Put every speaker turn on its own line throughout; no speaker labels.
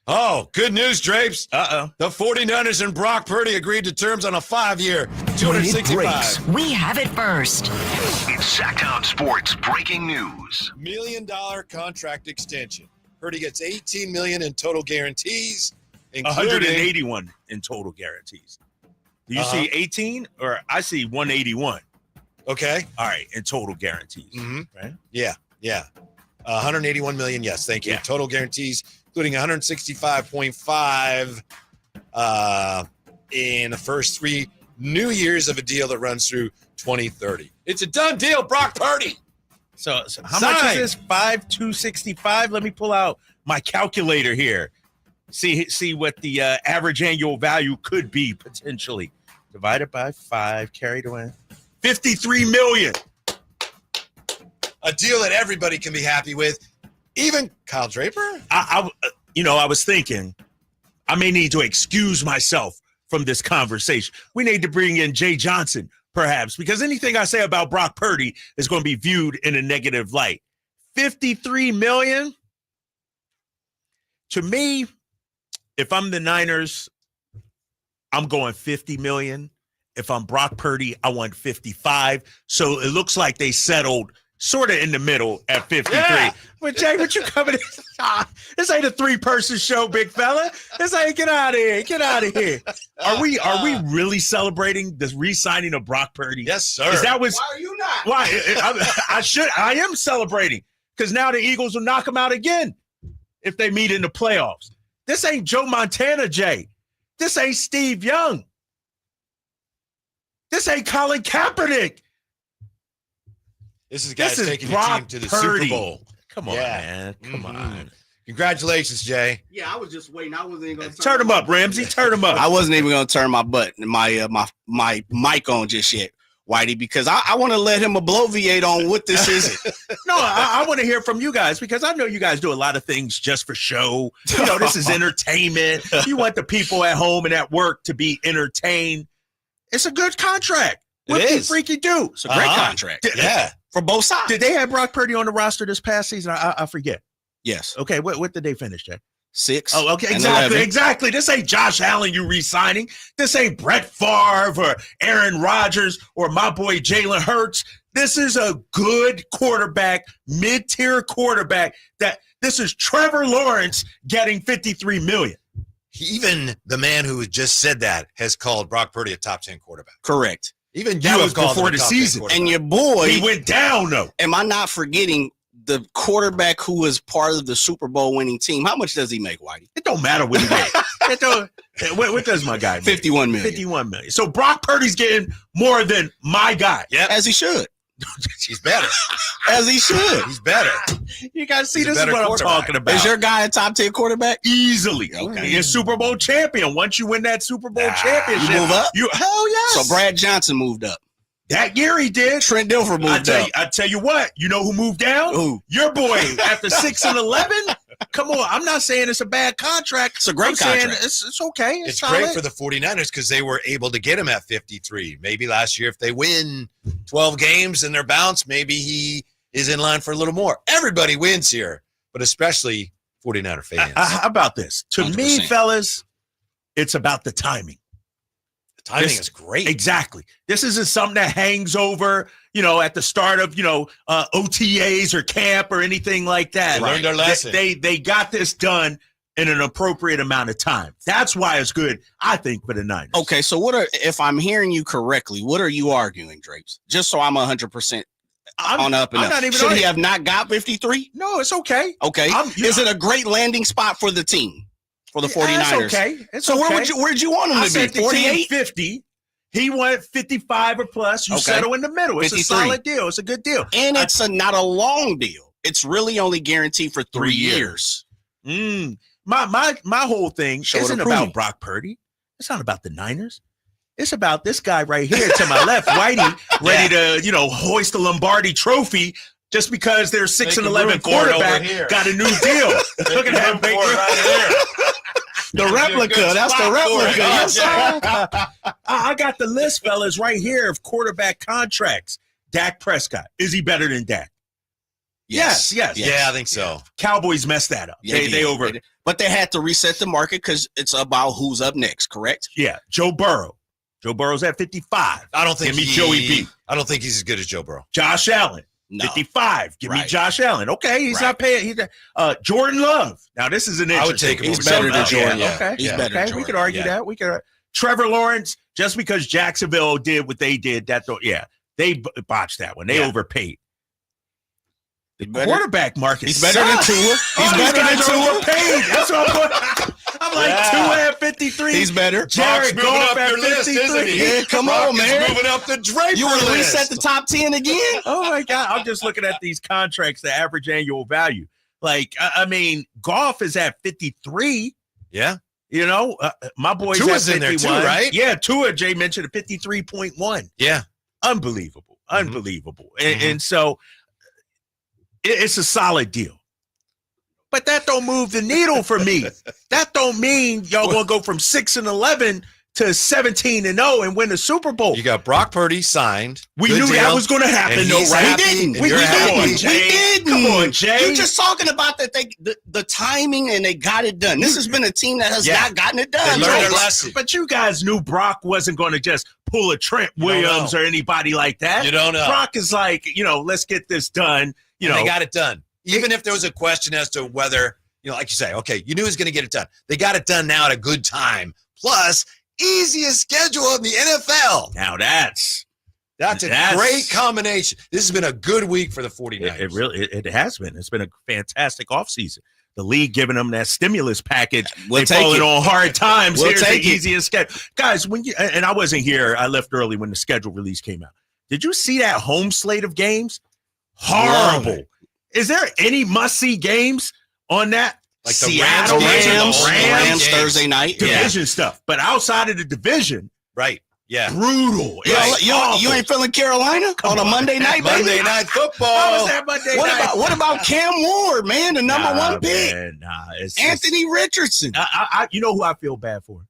Oh, good news, Drapes.
Uh-oh.
The 49ers and Brock Purdy agreed to terms on a 5-year,
When it
$265
breaks, we have it first.
It's Sactown Sports breaking news.
million contract extension. Purdy gets $18 million in total guarantees, including
181 in total guarantees. Do you see 18 or I see 181?
Okay.
All right, in total guarantees.
Mm-hmm.
Right?
Yeah. 181 million. Yes, thank you.
Yeah.
Total guarantees, including 165.5 in the first 3 New Years of a deal that runs through 2030. It's a done deal, Brock Purdy.
So how much is this? 5,265. Let me pull out my calculator here. See what the average annual value could be potentially. Divided by 5, carried away. 53 million.
A deal that everybody can be happy with, even Kyle Draper.
I was thinking I may need to excuse myself from this conversation. We need to bring in Jay Johnson, perhaps, because anything I say about Brock Purdy is going to be viewed in a negative light. 53 million. To me, if I'm the Niners, I'm going 50 million. If I'm Brock Purdy, I want 55. So it looks like they settled sort of in the middle at 53.
Yeah.
But Jay, what you coming in? This ain't a 3-person show, big fella. This ain't, get out of here. Get out of here. Are we really celebrating the re-signing of Brock Purdy?
Yes, sir.
Is that
Why are you not?
why I am celebrating, because now the Eagles will knock them out again if they meet in the playoffs. This ain't Joe Montana, Jay. This ain't Steve Young. This ain't Colin Kaepernick.
This is guys
This is
taking
Brock
the team to the
Purdy.
Super Bowl.
Come on, man. Come on.
Congratulations, Jay.
Yeah, I was just waiting. I wasn't even going to
Turn him up, Ramsey. Turn him up.
I wasn't even going to turn my mic on just yet, Whitey, because I want to let him bloviate on what this is.
No, I want to hear from you guys, because I know you guys do a lot of things just for show. You know, this is entertainment. You want the people at home and at work to be entertained. It's a good contract. What
It
do
is.
freaky do?
It's a great contract.
Yeah.
For both sides.
Did they have Brock Purdy on the roster this past season? I forget.
Yes.
Okay, what did they finish, Jay?
6.
Oh, okay,
and
exactly,
11.
exactly. This ain't Josh Allen you re-signing. This ain't Brett Favre or Aaron Rodgers or my boy Jalen Hurts. This is a good quarterback, mid-tier quarterback. This is Trevor Lawrence getting $53 million.
Even the man who just said that has called Brock Purdy a top 10 quarterback.
Correct.
Even
That
you
was
have called
before
him a
the
top 10
season.
quarterback.
And your boy,
He went down, though.
am I not forgetting the quarterback who was part of the Super Bowl winning team? How much does he make, Whitey?
It don't matter what he made. What does my guy make?
51 million.
51 million. So Brock Purdy's getting more than my guy.
Yep.
As he should.
He's better.
As he should.
He's better.
You guys see,
He's a
this is
better
what I'm
quarterback.
talking about.
Is your guy a top 10 quarterback?
Easily.
Okay.
You're a Super Bowl champion. Once you win that Super Bowl championship,
You move up?
Hell yes.
So Brad Johnson moved up.
That year he did.
Trent Dilfer moved up.
I tell you what, you know who moved down?
Who?
Your boy after 6 and 11. Come on, I'm not saying it's a bad contract.
It's a great
I'm saying
contract.
It's okay.
It's
solid.
great for the 49ers because they were able to get him at 53. Maybe last year, if they win 12 games and they're bounced, maybe he is in line for a little more. Everybody wins here, but especially 49er fans.
How about this? To me,
100%.
fellas, it's about the timing.
The timing
this-
is great.
Exactly. This isn't something that hangs over, at the start of, OTAs or camp or anything like that.
They learned their lesson.
They got this done in an appropriate amount of time. That's why it's good, I think, for the Niners.
Okay, so if I'm hearing you correctly, what are you arguing, Drapes? Just so I'm 100% on up and
I'm
up.
not even
Should he
arguing.
have not got 53?
No, it's okay.
Okay. Is it a great landing spot for the team, for the 49ers?
It's okay. It's
So
okay.
where'd you want him
I
to
said
be? 48?
50. He went 55 or plus. You
Okay.
settle in the middle. It's
53.
a solid deal. It's a good deal.
And it's not a long deal. It's really only guaranteed for 3
3
years.
My whole thing
Show it
isn't
approving.
about Brock Purdy. It's not about the Niners. It's about this guy right here to my left, Whitey, ready to, hoist the Lombardi trophy just because their 6 and 11 quarterback got a new deal. Look at that big
right here.
The replica. That's the replica. Yes, sir.
I got the list, fellas, right here of quarterback contracts. Dak Prescott. Is he better than Dak? Yes.
Yeah, I think so.
Cowboys messed that up.
Yeah,
They over.
But they had to reset the market because it's about who's up next, correct?
Yeah, Joe Burrow. Joe Burrow's at 55.
I don't think
Give me Joey B.
I don't think he's as good as Joe Burrow.
Josh Allen.
No.
55. Give me
Right.
Josh Allen. Okay, he's not paying. Jordan Love. Now this is an interesting.
I would take him.
He's better than Jordan.
Yeah.
Okay,
He's
Yeah.
better
okay.
than
We could
Jordan.
argue that. We could. Trevor Lawrence, just because Jacksonville did what they did, they botched that one. They overpaid. The quarterback market.
He's better than Tua. He's better than Tua.
Overpaid. That's what I'm like. Tua at 53.
He's better.
Jared
moving
Goff
up
at
your list,
53.
isn't he?
Yeah, come
Brock
on,
is
man.
moving up the Draper
You want to
list.
reset the top 10 again?
Oh my God. I'm just looking at these contracts, the average annual value. Like, I mean, Goff is at 53.
Yeah.
You know, my boy's
Tua's
at
in there
51.
too, right?
Yeah, Tua, Jay mentioned, at 53.1.
Yeah.
Unbelievable.
Mhm.
Unbelievable. And so it's a solid deal. But that don't move the needle for me. That don't mean y'all gonna go from 6-11 to 17-0 and win the Super Bowl.
You got Brock Purdy signed.
We
Good
knew that
deal.
was gonna happen,
And
though,
he's
right?
happy,
didn't.
and
We
you're
didn't.
happy.
Come on,
We
Jay.
didn't.
Come on, Jay.
You're just talking about that the timing and they got it done. This has been a team that has
Yeah.
not gotten it
They
done.
learned
Joe.
their lesson.
But you guys knew Brock wasn't going to just pull a Trent
You don't
Williams
know.
or anybody like that.
You don't know.
Brock is like, let's get this done.
And they got it done. Even if there was a question as to whether, like you say, okay, you knew he was going to get it done. They got it done now at a good time. Plus, easiest schedule in the NFL.
now that's
That's great combination. This has been a good week for the 49ers.
it really it has been. It's been a fantastic offseason. The league giving them that stimulus package.
We'll
They
take
falling
it.
on hard times.
We'll
Here's
take
the
it.
easiest schedule. Guys, and I wasn't here. I left early when the schedule release came out. Did you see that home slate of games?
Love
Horrible. Is there any must-see games on that?
Like the
Seattle
Rams games,
Rams,
the
Rams
games.
Thursday night. Yeah.
division stuff. But outside of the division,
Right. Yeah.
brutal. It's
You
awful.
ain't feeling Carolina on a Monday night, baby?
Monday Night
How
Football.
was that Monday
What
night?
about Cam Ward, man, the number one pick?
Man, it's
Anthony Richardson.
you know who I feel bad for?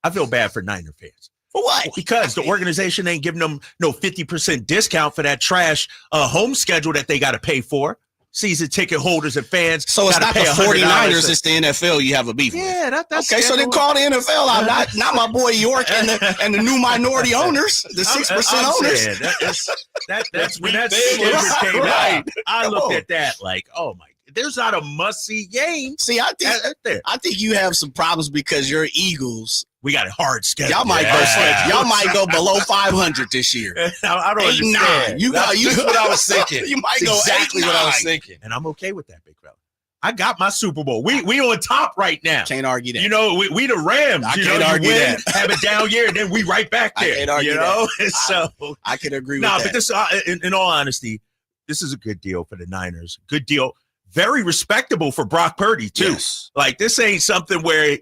I feel bad for Niner fans.
For what?
Because the organization ain't giving them no 50% discount for that trash home schedule that they got to pay for. Season ticket holders and fans.
So it's
gotta
not the
pay $100
49ers, it's the NFL you have a beef with.
Yeah, that's
Okay, so they
schedule.
call the NFL out, not my boy York and the new minority owners, the 6%
I'm
owners.
saying, that's when that
Big,
schedule came
right.
out. I
Come
looked
on.
at that like, oh my, there's not a must-see game
See, I
there.
think you have some problems because your Eagles,
We got a hard schedule.
y'all might
Yeah.
y'all might go below 500 this year.
I don't
8-9.
understand.
You got
That's what I was thinking.
You might
That's
go
exactly what I was
8-9.
thinking.
And I'm okay with that, big fella. I got my Super Bowl. We on top right now.
Can't argue that.
You know, we the Rams.
I
you
can't
know,
argue
you win,
that.
have a down year, and then we right back
I
there.
can't argue
you know,
that.
so
I could agree
no,
with
but
that.
this, in all honesty, this is a good deal for the Niners. Good deal, very respectable for Brock Purdy too.
Yes.
Like this ain't something where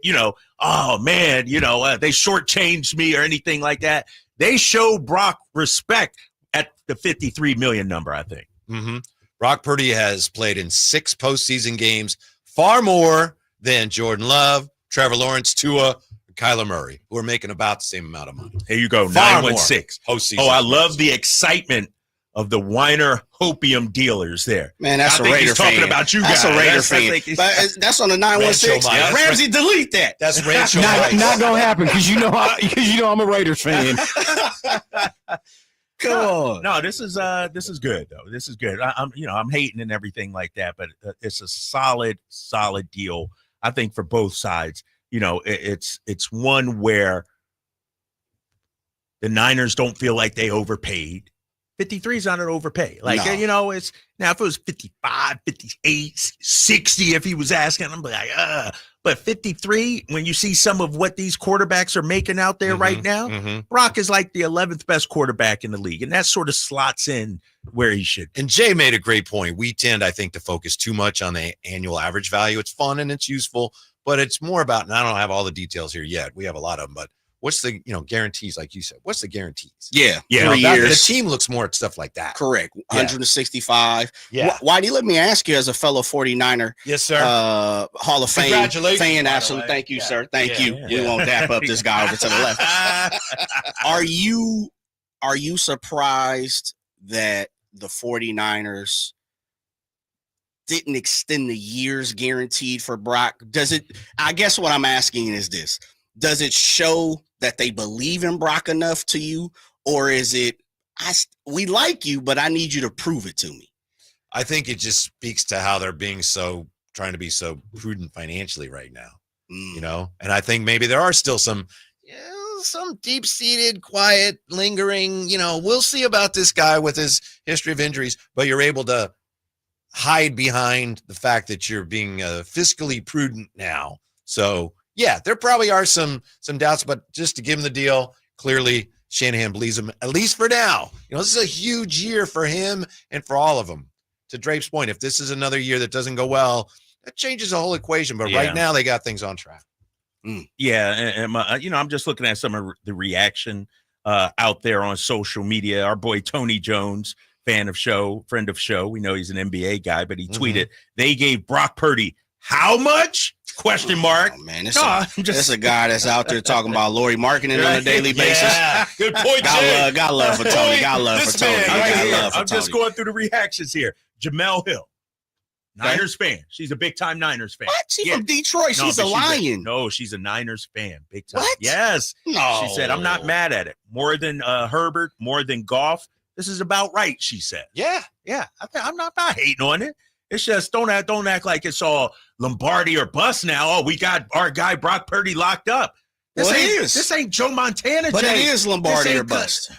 oh man, they shortchanged me or anything like that. They showed Brock respect at the 53 million number, I think.
Mm-hmm. Brock Purdy has played in 6 postseason games, far more than Jordan Love, Trevor Lawrence, Tua, and Kyler Murray, who are making about the same amount of money.
Here you go,
Far
916.
Postseason.
Oh, I love the excitement of the Weiner Hopium dealers there.
Man, that's
I
a
think
Raider
he's talking
fan.
about you
That's
guys.
a Raider
I
fan.
think he's-
But that's on the 916.
Rancho Mike.
Ramsey, delete that.
That's Rachel
Not
Rice.
gonna happen because you know I'm a Raiders fan.
Come on.
No, this is good though. This is good. I'm hating and everything like that, but it's a solid deal. I think for both sides. It's one where the Niners don't feel like they overpaid. 53 is not an overpay. Like,
No.
it's now if it was 55, 58, 60, if he was asking, I'm like, but 53, when you see some of what these quarterbacks are making out there right now,
Mhm.
Brock is like the 11th best quarterback in the league. And that sort of slots in where he should be.
And Jay made a great point. We tend, I think, to focus too much on the annual average value. It's fun and it's useful, but it's more about, and I don't have all the details here yet. We have a lot of them, but what's the, guarantees, like you said? What's the guarantees?
Yeah.
Yeah,
3
The
years.
team looks more at stuff like that.
Correct. 165.
Yeah.
Whitey, let me ask you as a fellow 49er,
Yes, sir.
Hall of Fame
Congratulations, by
fan.
the
Absolutely.
way.
Thank you,
Yeah.
sir. Thank
Yeah.
you.
Yeah.
We won't dap up this guy over to the left. Are you surprised that the 49ers didn't extend the years guaranteed for Brock, I guess what I'm asking is this, does it show that they believe in Brock enough to you, or is it, we like you, but I need you to prove it to me?
I think it just speaks to how they're trying to be so prudent financially right now, and I think maybe there are still some deep-seated, quiet, lingering, we'll see about this guy with his history of injuries, but you're able to hide behind the fact that you're being fiscally prudent now. So yeah, there probably are some doubts, but just to give him the deal, clearly Shanahan believes him, at least for now. This is a huge year for him and for all of them. To Drape's point, if this is another year that doesn't go well, that changes the whole equation. But right now, they got things on track.
Yeah, and I'm just looking at some of the reaction out there on social media. Our boy Tony Jones, friend of show, we know he's an NBA guy, but he tweeted, they gave Brock Purdy how much? Question mark.
Oh, man, this is a guy that's out there talking about Lori marketing on a daily basis.
Yeah, good point, Jay.
Got love for Tony. Got love for Tony.
I'm just going through the reactions here. Jamel Hill, Niners fan. She's a big-time Niners fan.
What? She's from Detroit. She's a Lion.
She's a Niners fan. Big time.
What?
Yes.
No.
She said, I'm not mad at it. More than Herbert, more than Goff. This is about right, she said.
Yeah.
I'm not hating on it. It's just don't act like it's all Lombardi or bust now. Oh, we got our guy Brock Purdy locked up. This ain't Joe Montana,
but
Jay.
It is Lombardi or bust.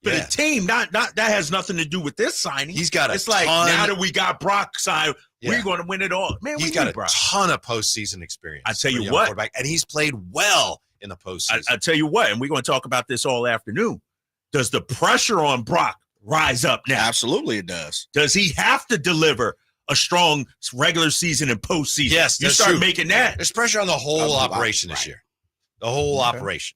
For the team, not that has nothing to do with this signing.
He's got
it's like now that we got Brock signed, we're going to win it all. Man,
he's got a ton of postseason experience.
I tell you what,
and he's played well in the postseason.
I tell you what, and we're going to talk about this all afternoon. Does the pressure on Brock rise up now?
Absolutely, it does.
Does he have to deliver a strong regular season and postseason?
Yes,
you start making that.
There's pressure on the whole operation this year. The whole operation.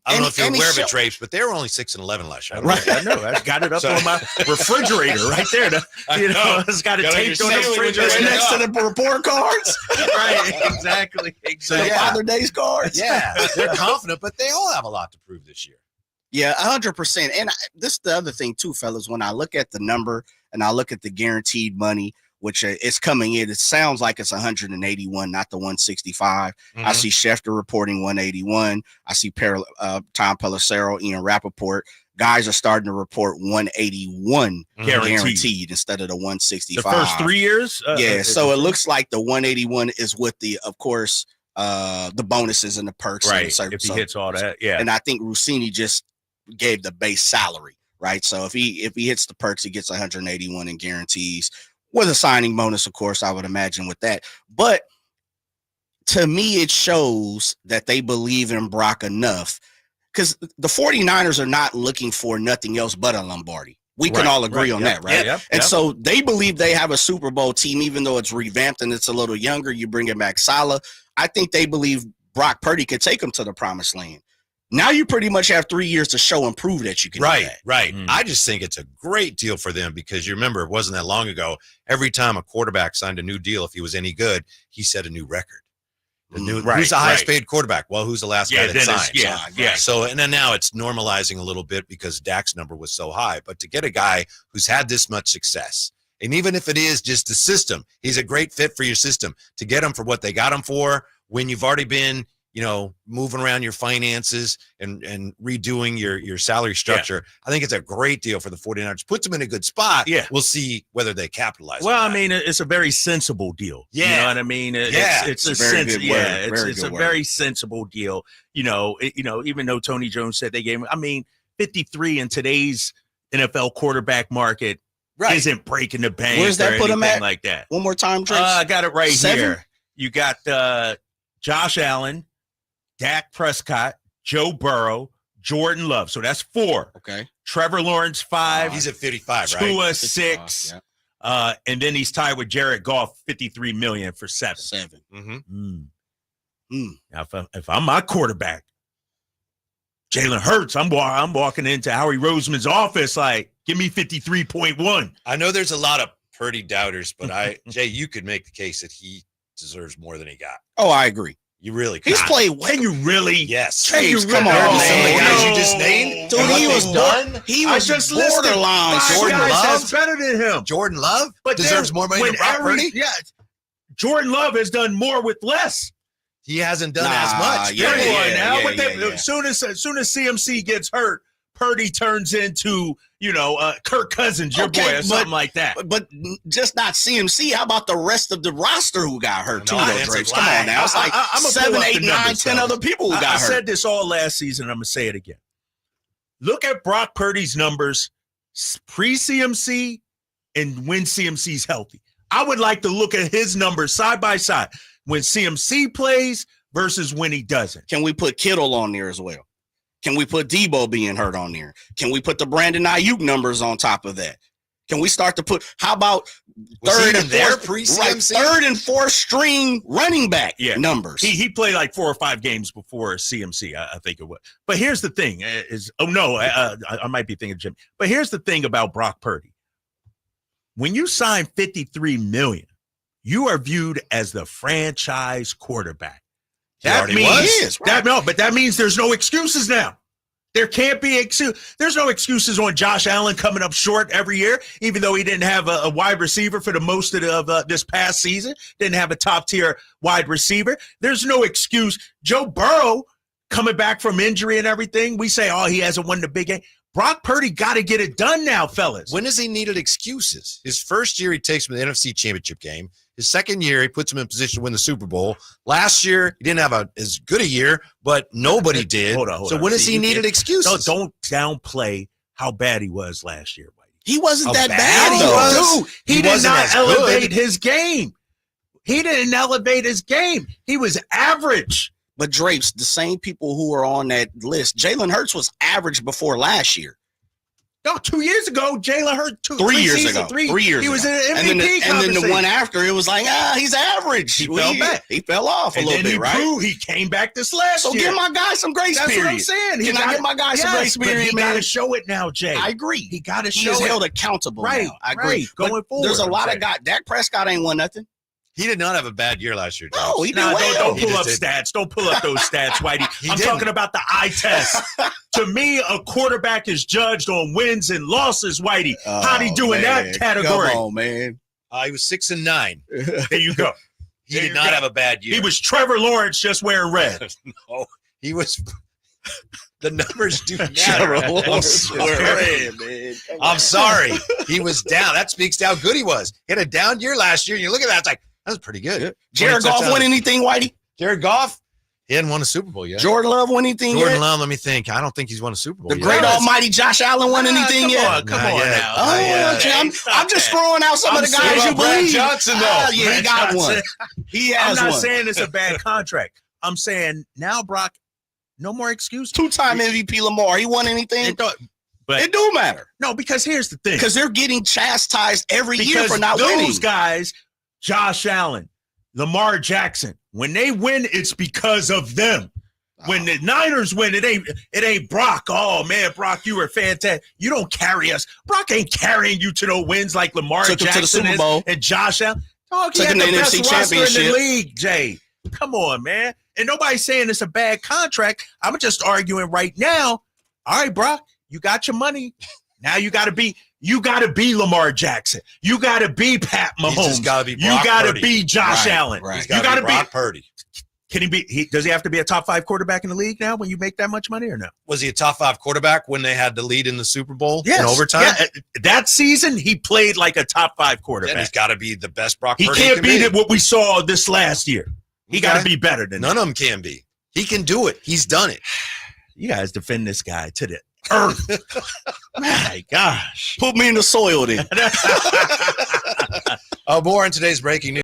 I don't know if you're aware of it, Drapes, but they were only 6-11 last year.
Right, I know. I got it up on my refrigerator right there. It's got it taped on the refrigerator
next to the report cards.
Right, exactly.
So the Father Day's cards.
Yeah, they're confident, but they all have a lot to prove this year.
Yeah, 100%. And this is the other thing too, fellas. When I look at the number and I look at the guaranteed money, which is coming in, it sounds like it's 181, not the 165. I see Schefter reporting 181. I see Tom Pelissero, Ian Rappaport. Guys are starting to report 181 guaranteed instead of the 165.
The first 3 years?
So it looks like the 181 is with the, of course, the bonuses and the perks.
Right, if he hits all that, yeah.
And I think Rossini just gave the base salary, right? So if he hits the perks, he gets 181 in guarantees. With a signing bonus, of course, I would imagine with that. But to me, it shows that they believe in Brock enough because the 49ers are not looking for nothing else but a Lombardi. We can all agree on that, right?
Yep.
So they believe they have a Super Bowl team, even though it's revamped and it's a little younger. You bring back Salah. I think they believe Brock Purdy could take them to the promised land. Now you pretty much have 3 years to show and prove that you can do that.
Right. I just think it's a great deal for them because you remember it wasn't that long ago. Every time a quarterback signed a new deal, if he was any good, he set a new record. Who's the highest paid quarterback? Well, who's the last guy that signed? So, and then now it's normalizing a little bit because Dak's number was so high. But to get a guy who's had this much success, and even if it is just the system, he's a great fit for your system. To get him for what they got him for when you've already been moving around your finances and redoing your salary structure. I think it's a great deal for the 49ers. Puts them in a good spot.
Yeah.
We'll see whether they capitalize.
Well, I mean, it's a very sensible deal.
Yeah.
You know what I mean? It's a very sensible deal. Even though Tony Jones said they gave him, 53 in today's NFL quarterback market isn't breaking the bank.
Where's that put him at?
Like that.
One more time, Trace.
I got it right
7?
here. You got Josh Allen, Dak Prescott, Joe Burrow, Jordan Love. So that's 4.
Okay.
Trevor Lawrence 5.
He's at 55, right?
Tua 6. Yeah. And then he's tied with Jared Goff, $53 million for 7.
7.
Now, if I'm my quarterback, Jalen Hurts, I'm walking into Howie Roseman's office like, give me 53.1.
I know there's a lot of Purdy doubters, but Jay, you could make the case that he deserves more than he got.
Oh, I agree.
You really could.
He's played well.
Can you really?
Yes.
Can you
Jeez,
really?
come on,
Compared to
man.
some of the guys you
No.
just named,
Dude,
and what
he was
they've done.
He
I
was
just listed
borderline.
five
Jordan
guys
Love.
that's better than him.
Jordan Love
But
deserves
then
more money
when
than Brock Purdy.
Yeah, Jordan Love has done more with less.
He hasn't done
Nah,
as much.
yeah,
Come on now.
yeah,
But then,
yeah.
as soon as CMC gets hurt, Purdy turns into Kirk Cousins, your
Okay,
boy, or
but-
something like that.
But just not CMC. How about the rest of the roster who got hurt too?
No,
Though,
offensive
Drapes. Come
line.
on now. It's like
I'm gonna pull
7,
up the
8, 9,
numbers,
10
fellas.
other people who
I
got hurt.
said this all last season. I'm gonna say it again. Look at Brock Purdy's numbers pre-CMC and when CMC's healthy. I would like to look at his numbers side by side when CMC plays versus when he doesn't.
Can we put Kittle on there as well? Can we put Debo being hurt on there? Can we put the Brandon Ayuk numbers on top of that? Can we start to put? How about
Was he
third
even
and
there
fourth,
pre-CMC?
third and fourth string running back numbers?
He played like 4 or 5 games before CMC, I think it was. But here's the thing: I might be thinking Jimmy. But here's the thing about Brock Purdy: when you sign $53 million, you are viewed as the franchise quarterback. That
already
means
was.
that means there's no excuses now. There can't be There's no excuses on Josh Allen coming up short every year, even though he didn't have a wide receiver for the most of this past season. Didn't have a top tier wide receiver. There's no excuse. Joe Burrow coming back from injury and everything. We say, oh, he hasn't won the big game. Brock Purdy got to get it done now, fellas.
When has he needed excuses? His first year, he takes him to the NFC Championship game. His second year, he puts him in position to win the Super Bowl. Last year, he didn't have as good a year, but nobody did.
Hold on.
So when has
See,
he
you
needed
can't-
excuses?
Don't downplay how bad he was last year, Whitey.
He wasn't
How
that
bad
bad,
he
though.
was?
Dude, he
He
did
wasn't
not
as
elevate
good.
his game. He didn't elevate his game. He was average.
But Drapes, the same people who are on that list, Jalen Hurts was average before last year.
No, 2 years ago, Jalen Hurts.
3 years ago. 3 years
He was in
ago.
an
And
MVP
then the one
conversation.
after, it was like, he's average.
He fell back.
He fell off a
And
little
then
bit, right?
proved he came back this last
So
year.
give my guy some grace
That's
period.
what I'm saying.
Can I give my guy some grace
but
period,
he got
man?
to show it now, Jay.
I agree.
He got to
He
show
is
it.
held accountable
Right,
now. I agree.
right.
But
Going forward,
there's a
I'm
lot
saying.
of guys. Dak Prescott ain't won nothing.
He did not have a bad year last year.
No, he did
No,
well.
don't
He
pull up
just did.
stats. Don't pull up those stats, Whitey.
He
I'm
didn't.
talking about the eye test. To me, a quarterback is judged on wins and losses, Whitey. How'd he do in that category?
Come on, man.
He was 6-9.
There you go.
He
There
did
you
not
go.
have a bad year.
He was Trevor Lawrence just wearing red.
No, he was. The numbers do
Trevor
matter.
Lawrence.
I'm sorry. He was down. That speaks to how good he was. He had a down year last year. And you look at that, it's like, that was pretty good.
Jared
20
Goff
touchdowns.
win anything, Whitey?
Jared Goff? He hadn't won a Super Bowl yet.
Jordan Love win anything
Jordan
yet?
Love, let me think. I don't think he's won a Super Bowl
The
yet.
great almighty Josh Allen won anything
come
yet?
on, come
Not
on
yet.
now.
Oh,
yeah.
okay. I'm
Stop
just
that.
throwing out some of the
I'm
guys
saying
you
Brad
believe.
Johnson, though.
Yeah, he
Brad
got
Johnson.
one. He
I'm
has
not
one.
saying it's a bad contract. I'm saying now, Brock, no more excuses.
Two-time MVP Lamar. He won anything?
It don't- but
It do matter
no, because here's the thing.
because they're getting chastised every year
Because
for not
those
winning.
guys, Josh Allen, Lamar Jackson, when they win, it's because of them. When the Niners win, it ain't Brock. Oh man, Brock, you were fantastic. You don't carry us. Brock ain't carrying you to no wins like Lamar
Took him to the
Jackson
Super
is
Bowl.
and Josh Allen. Dog, he
Took
had
him
the
to the
best
NFC
roster in the
Championship.
league, Jay. Come on, man. And nobody's saying it's a bad contract. I'm just arguing right now. All right, Brock, you got your money. Now you got to be Lamar Jackson. You got to be Pat
He's
Mahomes.
just got to be
You
Brock
got to
Purdy.
be Josh
Right,
Allen.
right.
He's
You got
gotta
to
be
be.
Brock Purdy.
Can he be? Does he have to be a top 5 quarterback in the league now when you make that much money or no?
Was he a top 5 quarterback when they had the lead in the Super Bowl
Yes.
in overtime?
Yeah, that season he played like a top 5
Then he's
quarterback.
got to be the best Brock
He
Purdy
can't
can
beat
be.
it what we saw this last year. He got to
Okay.
be better than
None
that.
of them can be. He can do it. He's done it.
You guys defend this guy to the earth. My gosh.
Put me in the soil then.
More on today's breaking news.